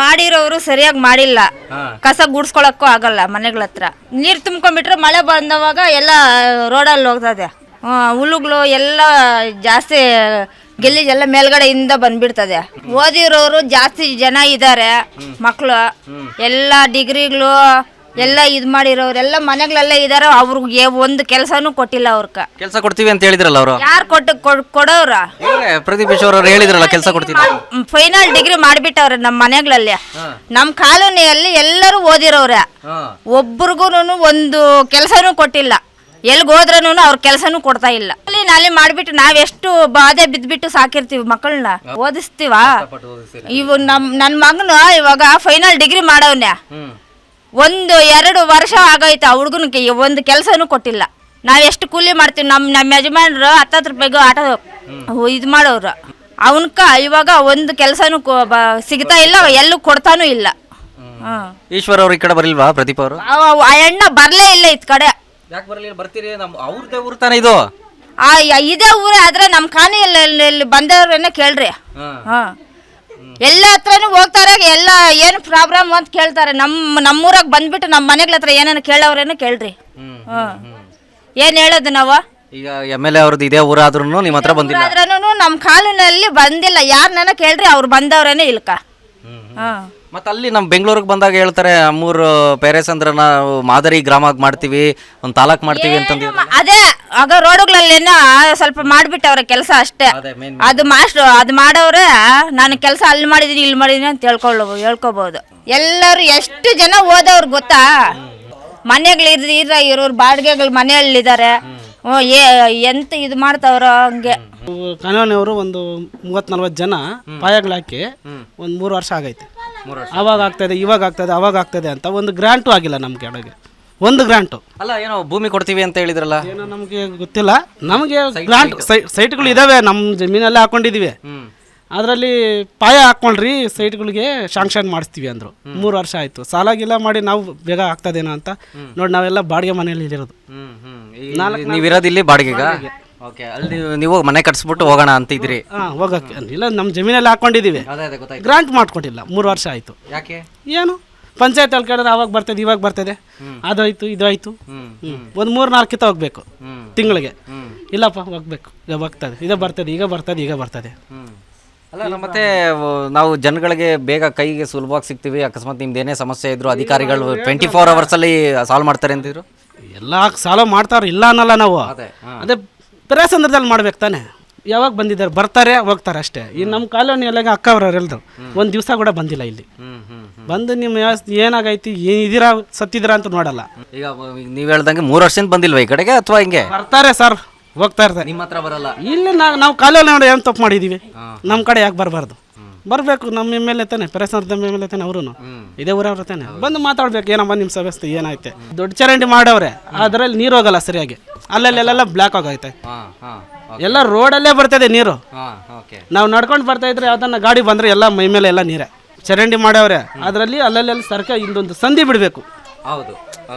ಮಾಡಿರೋರು ಸರಿಯಾಗಿ ಮಾಡಿಲ್ಲ. ಕಸ ಗುಡ್ಸ್ಕೊಳಕ್ಕೂ ಆಗಲ್ಲ ಮನೆಗಳ ಹತ್ರ. ನೀರು ತುಂಬ್ಕೊಂಡ್ಬಿಟ್ರೆ ಮಳೆ ಬಂದವಾಗ ಎಲ್ಲ ರೋಡಲ್ಲಿ ಹೋಗ್ತದೆ. ಹುಳುಗಳು ಎಲ್ಲ ಜಾಸ್ತಿ ಗೆಲ್ಲಿಜೆಲ್ಲ ಮೇಲ್ಗಡೆಯಿಂದ ಬಂದ್ಬಿಡ್ತದೆ. ಓದಿರೋರು ಜಾಸ್ತಿ ಜನ ಇದ್ದಾರೆ, ಮಕ್ಕಳು ಎಲ್ಲ ಡಿಗ್ರಿಗಳು ಎಲ್ಲ ಇದು ಮಾಡಿರೋರೆಲ್ಲ ಮನೆಗಳೆಲ್ಲ ಇದಾರೆ. ಅವ್ರಿಗೆ ಒಂದು ಕೆಲಸನೂ ಕೊಟ್ಟಿಲ್ಲ. ಅವ್ರಕ ಕೆಲಸ ಕೊಡ್ತೀವಿ ಅಂತ ಹೇಳಿದ್ರಲ್ಲ ಅವರು. ಯಾರು ಕೊಡೋರ? ಪ್ರದೀಪ್ ಈಶ್ವರ್ ಅವರು ಹೇಳಿದ್ರಲ್ಲ ಕೆಲಸ ಕೊಡ್ತೀವಿ. ಫೈನಲ್ ಡಿಗ್ರಿ ಮಾಡಿಬಿಟ್ಟವ್ರೆ ನಮ್ಮ ಮನೆಗಳಲ್ಲಿ. ನಮ್ಮ ಕಾಲೋನಿಯಲ್ಲಿ ಎಲ್ಲರೂ ಓದಿರೋರೆ, ಒಬ್ರಿಗೂ ಒಂದು ಕೆಲಸನೂ ಕೊಟ್ಟಿಲ್ಲ. ಎಲ್ಗೆ ಹೋದ್ರೂ ಅವ್ರ ಕೆಲಸನೂ ಕೊಡ್ತಾ ಇಲ್ಲ. ಅಲ್ಲಿ ಮಾಡಿಬಿಟ್ಟು ನಾವೆಷ್ಟು ಬಾಧೆ ಬಿದ್ದುಬಿಟ್ಟು ಸಾಕಿರ್ತೀವಿ, ಮಕ್ಕಳನ್ನ ಓದಿಸ್ತೀವ. ಇವು ನನ್ನ ಮಗನು ಇವಾಗ ಫೈನಲ್ ಡಿಗ್ರಿ ಮಾಡವ್ನೆ. 1-2 ವರ್ಷ ಆಗೈತೆ ಆ ಹುಡುಗನಿಗೆ ಒಂದು ಕೆಲಸನೂ ಕೊಟ್ಟಿಲ್ಲ. ನಾವೆಷ್ಟು ಕೂಲಿ ಮಾಡ್ತೀವಿ. ನಮ್ಮ ಯಜಮಾನ್ರು 10 ರೂಪಾಯಿಗೂ ಆಟೋ ಇದು ಮಾಡೋರು. ಅವನ್ಕ ಇವಾಗ ಒಂದು ಕೆಲಸನೂ ಸಿಗ್ತಾ ಇಲ್ಲ, ಎಲ್ಲೂ ಕೊಡ್ತಾನೂ ಇಲ್ಲ. ಈಶ್ವರ್ ಅವ್ರು ಈ ಕಡೆ ಬರಲಿಲ್ವಾ ಪ್ರದೀಪ್ ಅವರು? ಆ ಹೆಣ್ಣ ಬರಲೇ ಇಲ್ಲ ಇದ್ ಕಡೆ. ಯಾಕೆ ಬರಲಿಲ್ಲ? ಬರ್ತೀರಿ, ಅವ್ರದೇ ಊರು ತಾನೆ ಇದು. ಇದೇ ಊರೇ ಆದ್ರೆ ನಮ್ಮ ಕಾಣಿಯಲ್ಲಿ ಬಂದವ್ರನ್ನ ಕೇಳ್ರಿ. ಎಲ್ಲ ಹತ್ರನೂ ಹೋಗ್ತಾರೆ, ಎಲ್ಲ ಏನು ಪ್ರಾಬ್ಲಮ್ ಅಂತ ಕೇಳ್ತಾರೆ. ನಮ್ಮೂರಾಗ ಬಂದ್ಬಿಟ್ಟು ನಮ್ಮ ಮನೆಗಳ ಹತ್ರ ಏನೇನು ಕೇಳೋರೇನು ಕೇಳ್ರಿ. ಏನು ಹೇಳೋದು ನಾವು? ಈಗ MLA ಅವ್ರದ್ದು ಇದೇ ಊರಾದ್ರೂ ನಿಮ್ಮ ಹತ್ರ ಬಂದಿಲ್ಲ. ಆದ್ರೂ ನಮ್ಮ ಕಾಲಿನಲ್ಲಿ ಬಂದಿಲ್ಲ. ಯಾರನ್ನ ಕೇಳ್ರಿ, ಅವ್ರು ಬಂದವ್ರೇನೆ ಇಲ್ಕ. ಮತ್ತೆ ಅಲ್ಲಿ ನಮ್ಮ ಬೆಂಗಳೂರಿಗೆ ಬಂದಾಗ ಹೇಳ್ತಾರೆ ಮೂರು ಪೇರೆಸ್ ಅಂದ್ರೆ ನಾವು ಮಾದರಿ ಗ್ರಾಮ ಮಾಡ್ತೀವಿ, ಒಂದು ತಾಲೂಕ್ ಮಾಡ್ತೀವಿ ಅಂತಂದು. ಅದೇ ಆಗ ರೋಡುಗಳಲ್ಲೇನೋ ಸ್ವಲ್ಪ ಮಾಡ್ಬಿಟ್ಟವ್ರೆ ಕೆಲಸ ಅಷ್ಟೇ. ಅದು ಅದು ಮಾಡೋರೆ ನಾನು ಕೆಲಸ ಅಲ್ಲಿ ಮಾಡಿದೀನಿ ಇಲ್ಲಿ ಮಾಡಿದೀನಿ ಅಂತ ಹೇಳ್ಕೋಬಹುದು. ಎಲ್ಲರೂ ಎಷ್ಟು ಜನ ಓದವ್ರು ಗೊತ್ತಾ? ಮನೆಗಳಿರ ಇರೋರು ಬಾಡಿಗೆಗಳು ಮನೆಯಲ್ಲಿದ್ದಾರೆ. ಎಂತ ಇದು ಮಾಡ್ತಾವ್ರ ಹಂಗೆ. ಕಾನೂನಿಯವರು ಒಂದು 30-40 ಜನ ಪಾಯಗಳಾಕಿ ಒಂದು 3 ವರ್ಷ ಆಗೈತೆ. ಅವಾಗ ಆಗ್ತದೆ, ಇವಾಗ ಆಗ್ತದೆ, ಅವಾಗ ಆಗ್ತದೆ ಅಂತ ಒಂದು ಗ್ರಾಂಟು ಆಗಿಲ್ಲ ನಮ್ಮ ಕೆಳಗೆ. ಒಂದು ಗ್ರಾಂಟು ಅಲ್ಲ, ಏನೋ ಭೂಮಿ ಕೊಡ್ತೀವಿ ಅಂತ ಹೇಳಿದ್ರಲ್ಲ, ಏನೋ ನಮಗೆ ಗೊತ್ತಿಲ್ಲ. ನಮಗೆ ಗ್ರಾಂಟ್ ಸೈಟ್ಗಳು ಇದಾವೆ, ನಮ್ಮ ಜಮೀನಲ್ಲೇ ಹಾಕೊಂಡಿದೀವಿ. ಅದರಲ್ಲಿ ಪಾಯ ಹಾಕೊಂಡ್ರಿ ಸೈಟ್ಗಳಿಗೆ ಶಾಂಕ್ಷನ್ ಮಾಡಿಸ್ತೀವಿ ಅಂದರು. 3 ವರ್ಷ ಆಯಿತು. ಸಾಲಾಗಿಲ್ಲ ಮಾಡಿ ನಾವು ಬೇಗ ಆಗ್ತದೇನೋ ಅಂತ ನೋಡಿ ನಾವೆಲ್ಲ ಬಾಡಿಗೆ ಮನೆಯಲ್ಲಿ ಇರೋದು. ನೀವಿರೋದು ಇಲ್ಲಿ ಬಾಡಿಗೆಗ? ಓಕೆ, ಅಲ್ಲಿ ನೀವು ಮನೆ ಕಟ್ಸ್ಬಿಟ್ಟು ಹೋಗೋಣ ಅಂತ ಇದ್ರಿ? ಹೋಗಕ್ಕೆ ಇಲ್ಲ, ನಮ್ಮ ಜಮೀನಲ್ಲಿ ಹಾಕೊಂಡಿದ್ದೀವಿ. ಗ್ರಾಂಟ್ ಮಾಡ್ಕೊಂಡಿಲ್ಲ. 3 ವರ್ಷ ಆಯಿತು. ಯಾಕೆ? ಏನು ಪಂಚಾಯತ್ ಅಲ್ಲಿ ಕೇಳಿದ್ರೆ ಅವಾಗ ಬರ್ತದೆ, ಇವಾಗ ಬರ್ತದೆ, ಅದಾಯ್ತು ಇದಾಯ್ತು. ಒಂದು 3-4 ಕಿತ್ತ ಹೋಗ್ಬೇಕು ತಿಂಗಳಿಗೆ. ಇಲ್ಲಪ್ಪ ಹೋಗ್ಬೇಕು, ಈಗ ಹೋಗ್ತದೆ, ಈಗ ಬರ್ತದೆ, ಈಗ ಬರ್ತದೆ, ಈಗ ಬರ್ತದೆ. ಅಲ್ಲ, ಮತ್ತೆ ನಾವು ಜನಗಳಿಗೆ ಬೇಗ ಕೈಗೆ ಸುಲಭವಾಗಿ ಸಿಗ್ತೀವಿ. ಅಕಸ್ಮಾತ್ ನಿಮ್ದು ಏನೇ ಸಮಸ್ಯೆ ಇದ್ರು ಅಧಿಕಾರಿಗಳು 24 ಅವರ್ಸಲ್ಲಿ ಸಾಲ್ವ್ ಮಾಡ್ತಾರೆ ಅಂತಿದ್ರು. ಎಲ್ಲ ಸಾಲ್ವ್ ಮಾಡ್ತಾರೆ, ಇಲ್ಲ ಅನ್ನಲ್ಲ ನಾವು. ಅದೇ ಪ್ರಸಂದ್ರದಲ್ಲಿ ಮಾಡ್ಬೇಕು ತಾನೆ. ಯಾವಾಗ ಬಂದಿದ್ದಾರೆ, ಬರ್ತಾರೆ ಹೋಗ್ತಾರೆ ಅಷ್ಟೇ. ಈ ನಮ್ಮ ಕಾಲೋನಿಯಲ್ಲ ಅಕ್ಕ ಅವ್ರವ್ರು ಹೇಳಿದ್ರು, ಒಂದು ದಿವಸ ಕೂಡ ಬಂದಿಲ್ಲ ಇಲ್ಲಿ. ಬಂದು ನಿಮ್ಮ ಏನಾಗೈತಿ, ಏನಿದ್ದೀರಾ ಸತ್ತಿದ್ದೀರಾ ಅಂತ ನೋಡಲ್ಲ. ಈಗ ನೀವು ಹೇಳ್ದಂಗೆ 3 ವರ್ಷದಿಂದ ಬಂದಿಲ್ವಾ ಈ ಕಡೆಗೆ, ಅಥವಾ ಹಿಂಗೆ? ಬರ್ತಾರೆ ಸರ್, ಹೋಗ್ತಾ ಇರ್ತಾರೆ. ನಿಮ್ಮ ಹತ್ರ ಬರಲ್ಲ? ಇಲ್ಲಿ ನಾವು ಕಾಲೋನಿ ನೋಡಿ ಏನು ತಪ್ಪು ಮಾಡಿದ್ದೀವಿ, ನಮ್ಮ ಕಡೆ ಯಾಕೆ ಬರಬಾರ್ದು? ಬರಬೇಕು. ನಮ್ಮ ಮೇಲೆ ತಾನೆ, ಪ್ರಸನ್ನದ ಮೇಲೆ ತಾನೆ, ಅವರು ಇದೇ ಊರವ್ರ ತಾನೆ. ಬಂದು ಮಾತಾಡ್ಬೇಕು, ಏನಮ್ಮ ನಿಮ್ಮ ಸಮಸ್ಯೆ ಏನೈತೆ. ದೊಡ್ಡ ಚರಂಡಿ ಮಾಡವ್ರೆ, ಅದರಲ್ಲಿ ನೀರು ಹೋಗಲ್ಲ ಸರಿಯಾಗಿ. ಅಲ್ಲೆಲ್ಲ ಬ್ಲಾಕ್ ಆಗೈತೆ. ಎಲ್ಲ ರೋಡಲ್ಲೇ ಬರ್ತದೆ ನೀರು. ನಾವು ನಡ್ಕೊಂಡು ಬರ್ತಾ ಇದ್ರೆ ಯಾವ್ದನ್ನ ಗಾಡಿ ಬಂದ್ರೆ ಎಲ್ಲ ಮೈ ಮೇಲೆ ಎಲ್ಲ ನೀರೇ. ಚರಂಡಿ ಮಾಡವ್ರೆ, ಅದರಲ್ಲಿ ಅಲ್ಲೆಲ್ಲ ಸರ್ಕಾರ ಇಂದೊಂದು ಸಂಧಿ ಬಿಡಬೇಕು. ಹೌದು,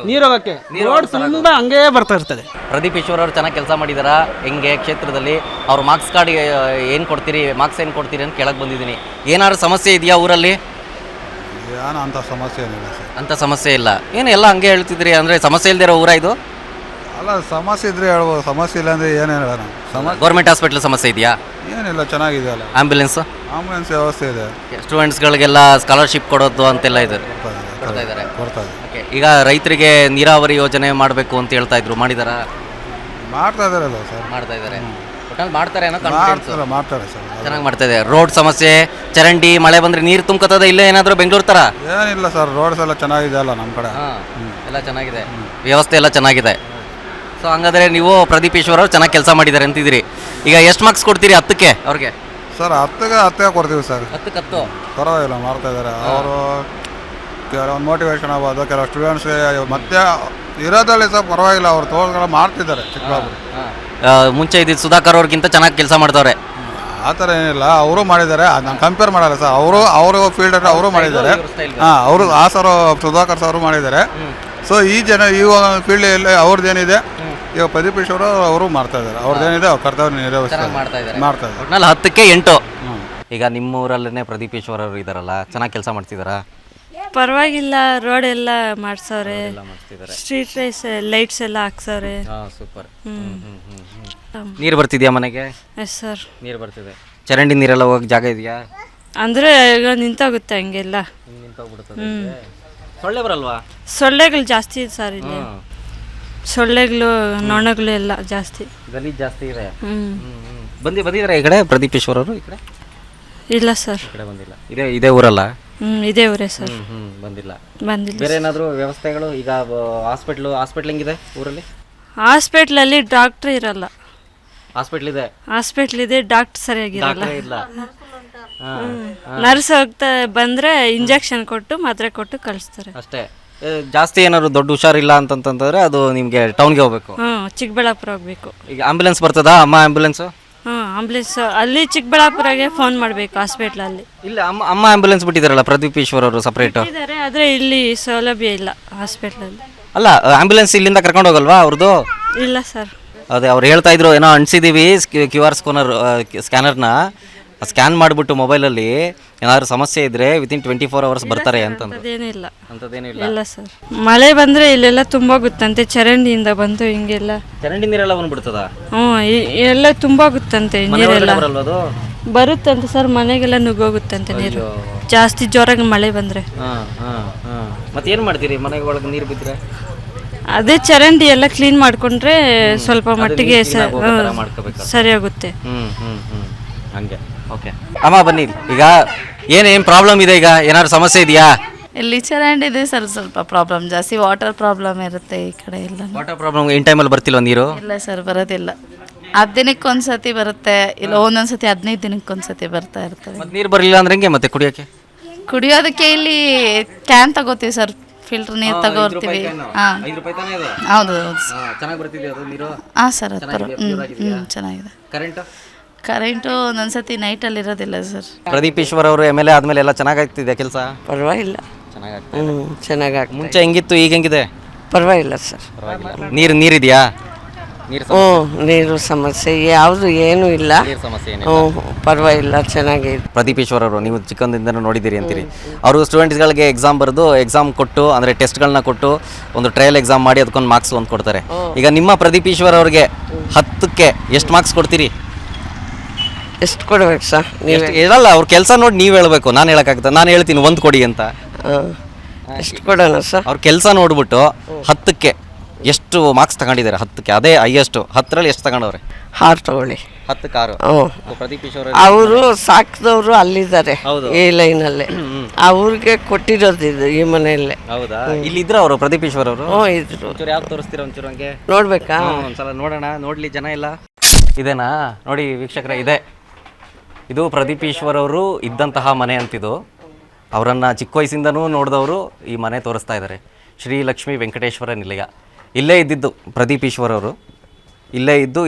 ನೀರು ಹೋಗಕ್ಕೆ ರೋಡ್ ತುಂಬ ಹಂಗೇ ಬರ್ತಾ ಇರ್ತದೆ. ಪ್ರದೀಪ್ ಈಶ್ವರ್ ಅವರು ಚೆನ್ನಾಗಿ ಕೆಲಸ ಮಾಡಿದಾರ ಹೆಂಗೆ ಕ್ಷೇತ್ರದಲ್ಲಿ? ಅವ್ರು ಮಾರ್ಕ್ಸ್ ಕಾರ್ಡ್ ಏನು ಕೊಡ್ತೀರಿ, ಮಾರ್ಕ್ಸ್ ಏನು ಕೊಡ್ತೀರಿ ಅಂತ ಕೇಳಕ್ಕೆ ಬಂದಿದ್ದೀನಿ. ಏನಾದ್ರು ಸಮಸ್ಯೆ ಇದೆಯಾ ಊರಲ್ಲಿ? ಏನು ಅಂಥ ಸಮಸ್ಯೆ ಏನಿಲ್ಲ ಸರ್. ಅಂಥ ಸಮಸ್ಯೆ ಇಲ್ಲ? ಏನು ಎಲ್ಲ ಹಂಗೆ ಹೇಳ್ತಿದ್ರಿ, ಅಂದರೆ ಸಮಸ್ಯೆ ಇಲ್ದಿರೋ ಊರ ಇದು? ಅಲ್ಲ, ಸಮಸ್ಯೆ ಇದ್ರೆ ಹೇಳ್ಬೋದು, ಸಮಸ್ಯೆ ಇಲ್ಲ ಅಂದರೆ ಏನೇನು ಹೇಳೋಣ. ಗೌರ್ಮೆಂಟ್ ಹಾಸ್ಪಿಟ್ಲ್ ಸಮಸ್ಯೆ ಇದೆಯಾ? ಏನಿಲ್ಲ, ಚೆನ್ನಾಗಿದೆ. ಅಲ್ಲ, ಆಂಬ್ಯುಲೆನ್ಸ್ ವ್ಯವಸ್ಥೆ ಇದೆ. ಸ್ಟೂಡೆಂಟ್ಸ್ಗಳಿಗೆಲ್ಲ ಸ್ಕಾಲರ್ಶಿಪ್ ಕೊಡೋದು ಅಂತೆಲ್ಲ ಇದೆ, ಕೊಡ್ತಾ ಇದ್ದಾರೆ. ಓಕೆ, ಈಗ ರೈತರಿಗೆ ನೀರಾವರಿ ಯೋಜನೆ ಮಾಡಬೇಕು ಅಂತ ಹೇಳ್ತಾ ಇದ್ರು, ಮಾಡಿದಾರಾ? ಮಾಡ್ತಾ ಇದಾರಲ್ಲ ಸರ್. ಮಾಡ್ತಾ ಇದ್ದಾರೆ, ಒಟ್ನಲ್ಲಿ ಮಾಡ್ತಾರೆ ಅನ್ನೋ ಕಾನ್ಫಿಡೆನ್ಸ್. ಮಾಡ್ತಾರೆ ಸರ್, ಚೆನ್ನಾಗಿ ಮಾಡ್ತಾ ಇದೆ. ರೋಡ್ ಸಮಸ್ಯೆ, ಚರಂಡಿ, ಮಳೆ ಬಂದರೆ ನೀರು ತುಂಬ್ಕೋತದ ಇಲ್ಲ ಏನಾದರೂ ಬೆಂಗಳೂರು ಥರ? ಏನಿಲ್ಲ ಸರ್, ರೋಡ್ಸ್ ಎಲ್ಲ ಚೆನ್ನಾಗಿದೆ ಅಲ್ಲ ನಮ್ಮ ಕಡೆ. ಎಲ್ಲ ಚೆನ್ನಾಗಿದೆ, ವ್ಯವಸ್ಥೆ ಎಲ್ಲ ಚೆನ್ನಾಗಿದೆ. ಸೊ ಹಂಗಾದ್ರೆ ನೀವು ಪ್ರದೀಪ್ ಈಶ್ವರ್ ಅವರು ಚೆನ್ನಾಗಿ ಕೆಲಸ ಮಾಡಿದ್ದಾರೆ ಅಂತಿದ್ದೀರಿ. ಈಗ ಎಷ್ಟು ಮಾರ್ಕ್ಸ್ ಕೊಡ್ತೀರಿ 10ಕ್ಕೆ ಅವ್ರಿಗೆ? ಸರ್ 10ಕ್ಕೆ ಕೊಡ್ತೀವಿ ಸರ್. 10ಕ್ಕೆ 10 ಪರವಾಗಿಲ್ಲ, ಮಾಡ್ತಾ ಇದ್ದಾರೆ. ಅವರು ಕೆಲವೊಂದು ಮೋಟಿವೇಶನ್ ಆಗ್ಬೋದು, ಕೆಲವು ಸ್ಟೂಡೆಂಟ್ಸ್ಗೆ ಮತ್ತೆ ಇರೋದ್ರಲ್ಲಿ ಸರ್ ಪರವಾಗಿಲ್ಲ, ಅವ್ರು ತೋಳ್ಗಳು ಮಾಡ್ತಿದ್ದಾರೆ. ಚಿಕ್ಕಬಳ್ಳಾಪುರ ಮುಂಚೆ ಇದ್ದಿದ್ದು ಸುಧಾಕರ್ ಅವ್ರಿಗಿಂತ ಚೆನ್ನಾಗಿ ಕೆಲಸ ಮಾಡ್ತವ್ರೆ. ಆ ಥರ ಏನಿಲ್ಲ, ಅವರು ಮಾಡಿದ್ದಾರೆ. ನಾನು ಕಂಪೇರ್ ಮಾಡಲ್ಲ ಸರ್. ಅವರು ಫೀಲ್ಡಲ್ಲಿ ಅವರು ಮಾಡಿದ್ದಾರೆ. ಅವರು ಸರ್ ಸುಧಾಕರ್ ಸರ್ ಮಾಡಿದ್ದಾರೆ. ಸೊ ಈ ಫೀಲ್ಡಲ್ಲಿ ಅವ್ರದ್ದೇನಿದೆ, ಈಗ ಪ್ರದೀಪ್ ಈಶ್ವರ್ ಅವರು ಮಾಡ್ತಾ ಇದ್ದಾರೆ. ಅವ್ರದ್ದೇನಿದೆ ಅವ್ರ ಕರ್ತವ್ಯ ನಿರ್ವಹಿಸ್ತಾರೆ, ಮಾಡ್ತಾ ಇದ್ದಾರೆ. 10ಕ್ಕೆ 8 ಈಗ ನಿಮ್ಮ ಊರಲ್ಲೇ ಪ್ರದೀಪ್ ಈಶ್ವರ್ ಅವರು ಇದಾರಲ್ಲ, ಚೆನ್ನಾಗಿ ಕೆಲಸ ಮಾಡ್ತಿದಾರಾ? ಪರವಾಗಿಲ್ಲ, ರೋಡ್ ಎಲ್ಲ ಮಾಡ್ಸವ್ರೆ, ಎಲ್ಲ ಮಾಡ್ತಿದ್ದಾರೆ. ಸ್ಟ್ರೀಟ್ ಲೈಟ್ಸ್ ಎಲ್ಲ ಹಾಕ್ಸವ್ರೆ. ಸೂಪರ್. ನೀರು ಬರ್ತಿದ್ಯಾ ಮನೆಗೆ? Yes sir. ನೀರು ಬರ್ತಿದೆ. ಚರಂಡಿ ನೀರೆಲ್ಲ ಹೋಗಕ್ಕೆ ಜಾಗ ಇದೆಯಾ? ಅಂದರೆ ಈಗ ನಿಂತೋಗುತ್ತೆ ಹಂಗೆಲ್ಲ. ಸೊಳ್ಳೆ ಬರಲ್ವಾ? ಸೊಳ್ಳೆಗಳು ಜಾಸ್ತಿ ಇದೆ ಸರ್ ಇಲ್ಲಿ. ಸೊಳ್ಳೆಗಳು ನೊಣಗಳು ಎಲ್ಲ ಜಾಸ್ತಿ. ಗಲೀಜ್ ಜಾಸ್ತಿ ಇದೆ. ಬಂದಿದ್ದಾರೆ ಈ ಕಡೆ ಪ್ರದೀಪ್ ಈಶ್ವರ್ ಅವರು? ಈ ಕಡೆ ಇಲ್ಲ ಸರ್. ಈ ಕಡೆ ಬಂದಿಲ್ಲ. ಇದೇ ಊರಲ್ಲ? ಇದೇ ಊರೇ ಸರ್. ಬಂದಿಲ್ಲ. ಬಂದಿಲ್ಲ. ಬೇರೆ ಏನಾದರೂ ವ್ಯವಸ್ಥೆಗಳು? ಈಗ ಹಾಸ್ಪಿಟ್ಲ್ ಹೆಂಗಿದೆ ಊರಲ್ಲಿ? ಹಾಸ್ಪಿಟ್ಲಲ್ಲಿ ಡಾಕ್ಟ್ರ್ ಇರಲ್ಲ. ಹಾಸ್ಪಿಟ್ಲ್ ಇದೆ? ಹಾಸ್ಪಿಟ್ಲ್ ಇದೆ, ಡಾಕ್ಟ್ರ್ ಸರಿಯಾಗಿರಲ್ಲ. ಡಾಕ್ಟ್ರೇ ಇಲ್ಲ. ನರ್ಸ್ ಹೋಗ್ತಾ ಬಂದರೆ ಇಂಜೆಕ್ಷನ್ ಕೊಟ್ಟು ಮಾತ್ರೆ ಕೊಟ್ಟು ಕಳಿಸ್ತಾರೆ ಅಷ್ಟೇ. ಜಾಸ್ತಿ ಏನಾದ್ರು ದೊಡ್ಡ ಹುಷಾರಿಲ್ಲ ಅಂತಂತಂದ್ರೆ ಅದು ನಿಮಗೆ ಟೌನ್ಗೆ ಹೋಗ್ಬೇಕು. ಚಿಕ್ಕಬಳ್ಳಾಪುರ ಹೋಗ್ಬೇಕು. ಈಗ ಆಂಬ್ಯುಲೆನ್ಸ್ ಬರ್ತದಾ? ಅಮ್ಮ ಆಂಬ್ಯುಲೆನ್ಸು? ಆಂಬ್ಯುಲೆನ್ಸ್ ಅಲ್ಲಿ ಚಿಕ್ಕಬಳ್ಳಾಪುರಗೆ ಫೋನ್ ಮಾಡಬೇಕು ಹಾಸ್ಪಿಟ್ಲಲ್ಲಿ. ಇಲ್ಲ, ಅಮ್ಮ ಆಂಬ್ಯುಲೆನ್ಸ್ ಬಿಟ್ಟಿದ್ದಾರಲ್ಲ ಪ್ರದೀಪ್ ಈಶ್ವರ್ ಅವರು ಸಪ್ರೇಟ್. ಇದ್ದಾರೆ, ಆದರೆ ಇಲ್ಲಿ ಸೌಲಭ್ಯ ಇಲ್ಲ ಹಾಸ್ಪಿಟ್ಲಲ್ಲಿ. ಅಲ್ಲ, ಆಂಬ್ಯುಲೆನ್ಸ್ ಇಲ್ಲಿಂದ ಕರ್ಕೊಂಡು ಹೋಗಲ್ವಾ ಅವ್ರದ್ದು? ಇಲ್ಲ ಸರ್. ಅದೇ ಅವ್ರು ಹೇಳ್ತಾ ಇದ್ರು, ಏನೋ ಅಂಟಿಸಿದೀವಿ QR ಸ್ಕ್ಯಾನರ್ನ ಸ್ಕ್ಯಾನ್ ಮಾಡಿಬಿಟ್ಟು ಮೊಬೈಲಲ್ಲಿ ಏನಾದ್ರು ಸಮಸ್ಯೆ ಇದ್ರೆ ವಿತಿನ್ 24 hours ಬರ್ತಾರೆ ಅಂತಂದ್ರೆ. ಅದೇನಿಲ್ಲ. ಅಂಥದ್ದೇನಿಲ್ಲ. ಇಲ್ಲ ಸರ್. ಮಳೆ ಬಂದರೆ ಇಲ್ಲೆಲ್ಲ ತುಂಬ ಗೊತ್ತಂತೆ, ಚರಂಡಿಯಿಂದ ಬಂದು ಹಿಂಗೆಲ್ಲ. ಚರಂಡಿ ನೀರೆಲ್ಲ ಬಂದ್ಬಿಡ್ತದ? ಎಲ್ಲ ತುಂಬ ಗೊತ್ತಂತೆ ನೀರೆಲ್ಲ. ಬರಲ್ವಾ ಅದು? ಬರುತ್ತಂತೆ ಸರ್, ಮನೆಗೆಲ್ಲ ನುಗ್ಗೋಗುತ್ತಂತೆ ನೀರು ಜಾಸ್ತಿ ಜೋರಾಗಿ ಮಳೆ ಬಂದರೆ. ಮತ್ತೆ ಏನು ಮಾಡ್ತೀರಿ ಮನೆಗೆ ಒಳಗೆ ನೀರು ಬಿದ್ದರೆ? ಅದೇ ಚರಂಡಿ ಎಲ್ಲ ಕ್ಲೀನ್ ಮಾಡಿಕೊಂಡ್ರೆ ಸ್ವಲ್ಪ ಮಟ್ಟಿಗೆ ಸರಿ ಆಗುತ್ತೆ. ಹಂಗೆ. ಓಕೆ ಅಮ್ಮ ಬನ್ನಿ. ಈಗ ಏನೇನು ಪ್ರಾಬ್ಲಮ್ ಇದೆ? ಈಗ ಏನಾದ್ರು ಸಮಸ್ಯೆ ಇದೆಯಾ? ಇಲ್ಲಿ ಚರಂಡಿ ಇದೆ ಸರ್, ಸ್ವಲ್ಪ ಪ್ರಾಬ್ಲಮ್ ಜಾಸ್ತಿ. ವಾಟರ್ ಪ್ರಾಬ್ಲಮ್ ಇರುತ್ತೆ ಈ ಕಡೆ ಎಲ್ಲ. ವಾಟರ್ ಪ್ರಾಬ್ಲಮ್ ಇನ್ ಟೈಮಲ್ಲಿ ಬರ್ತಿಲ್ವ ನೀರು? ಇಲ್ಲ ಸರ್, ಬರೋದಿಲ್ಲ. 10 ದಿನಕ್ಕೆ ಒಂದ್ಸತಿ ಬರುತ್ತೆ, ಇಲ್ಲ ಒಂದೊಂದ್ಸತಿ 15 ದಿನಕ್ಕೆ ಒಂದ್ಸತಿ ಬರ್ತಾ ಇರ್ತದೆ. ಮತ್ತೆ ನೀರು ಬರಲಿಲ್ಲ ಅಂದ್ರೆ ಹೆಂಗೆ ಮತ್ತೆ ಕುಡಿಯೋಕ್ಕೆ? ಕುಡಿಯೋದಕ್ಕೆ ಇಲ್ಲಿ ಕ್ಯಾನ್ ತಗೋತೀವಿ ಸರ್, ಫಿಲ್ಟರ್ ನೀರು ತಗೋರ್ತೀವಿ. ಹಾಂ ಹೌದು ಹೌದು. ಚೆನ್ನಾಗಿ ಬರ್ತಿದೆ ಅದು ನೀರು? ಹಾಂ ಸರ್, ಅದು ಚೆನ್ನಾಗಿದೆ. ಕರೆಂಟು ಒಂದೊಂದ್ಸತಿ ನೈಟಲ್ಲಿ ಇರೋದಿಲ್ಲ ಸರ್. ಪ್ರದೀಪ್ ಈಶ್ವರ್ ಅವರು MLA ಆದ್ಮೇಲೆ ಎಲ್ಲ ಚೆನ್ನಾಗಾಗ್ತಿದೆ ಕೆಲಸ? ಪರವಾಗಿಲ್ಲ, ಚೆನ್ನಾಗಿ. ಮುಂಚೆ ಹೆಂಗಿತ್ತು, ಈಗ ಹೆಂಗಿದೆ? ಪರವಾಗಿಲ್ಲ ಸರ್. ನೀರಿದೆಯಾ? ನೀರು ಸಮಸ್ಯೆ ಯಾವುದು ಏನೂ ಇಲ್ಲ. ಪರವಾಗಿಲ್ಲ, ಚೆನ್ನಾಗಿದೆ. ಪ್ರದೀಪ್ ಈಶ್ವರ್ ಅವರು ನೀವು ಚಿಕ್ಕಂದಿಂದನೂ ನೋಡಿದ್ದೀರಿ ಅಂತೀರಿ. ಅವರು ಸ್ಟೂಡೆಂಟ್ಸ್ಗಳಿಗೆ ಎಕ್ಸಾಮ್ ಕೊಟ್ಟು, ಅಂದರೆ ಟೆಸ್ಟ್ಗಳನ್ನ ಕೊಟ್ಟು ಒಂದು ಟ್ರಯಲ್ ಎಕ್ಸಾಮ್ ಮಾಡಿ ಅದಕ್ಕೊಂದು ಮಾರ್ಕ್ಸ್ ಒಂದು ಕೊಡ್ತಾರೆ. ಈಗ ನಿಮ್ಮ ಪ್ರದೀಪ್ ಈಶ್ವರ್ ಅವ್ರಿಗೆ 10ಕ್ಕೆ ಎಷ್ಟು ಮಾರ್ಕ್ಸ್ ಕೊಡ್ತೀರಿ? ಎಷ್ಟು ಕೊಡ್ಬೇಕು ಸರ್? ಹೇಳಲ್ಲ, ಅವ್ರ ಕೆಲಸ ನೋಡಿ ನೀವು ಹೇಳಬೇಕು, ನಾನು ಹೇಳೋಕ್ಕಾಗ್ತದೆ? ನಾನು ಹೇಳ್ತೀನಿ 1 ಕೊಡಿ ಅಂತ. ಎಷ್ಟು ಕೊಡೋಣ ಸರ್? ಅವ್ರ ಕೆಲಸ ನೋಡ್ಬಿಟ್ಟು 10ಕ್ಕೆ ಎಷ್ಟು ಮಾರ್ಕ್ಸ್ ತಗೊಂಡಿದ್ದಾರೆ? 10ಕ್ಕೆ ಅದೇ ಹೈಯೆಸ್ಟು. 10ರಲ್ಲಿ ಎಷ್ಟು ತಗೊಂಡವ್ರೆ? 6 ತಗೊಳ್ಳಿ. 10ಕ್ಕೆ 6. ಪ್ರದೀಪ್ ಈಶ್ವರ್ ಅವರು ಸಾಕಿದವರು ಅಲ್ಲಿದ್ದಾರೆ ಈ ಲೈನಲ್ಲಿ, ಅವ್ರಿಗೆ ಕೊಟ್ಟಿರೋದು ಈ ಮನೆಯಲ್ಲೇ. ಹೌದಾ? ಇಲ್ಲಿ ಇದ್ರ ಅವರು ಪ್ರದೀಪ್ ಈಶ್ವರ್ ಅವರು? ಇದ್ರು. ಯಾವ್ದು ತೋರಿಸ್ತೀರ ಒಂಚೂರು ಹಂಗೆ? ನೋಡ್ಬೇಕಾ? ಒಂದ್ಸಲ ನೋಡೋಣ, ನೋಡ್ಲಿ ಜನ ಇಲ್ಲ. ಇದೇನಾ ನೋಡಿ ವೀಕ್ಷಕರೇ, ಇದು ಪ್ರದೀಪ್ ಈಶ್ವರ್ ಅವರು ಇದ್ದಂತಹ ಮನೆ ಅಂತಿದು. ಅವರನ್ನು ಚಿಕ್ಕ ವಯಸ್ಸಿಂದನೂ ನೋಡಿದವರು ಈ ಮನೆ ತೋರಿಸ್ತಾ ಇದ್ದಾರೆ. ಶ್ರೀ ಲಕ್ಷ್ಮೀ ವೆಂಕಟೇಶ್ವರ ನಿಲಯ. ಇಲ್ಲೇ ಇದ್ದಿದ್ದು ಪ್ರದೀಪ್ ಈಶ್ವರ್ ಅವರು, ಇಲ್ಲೇ ಇದ್ದು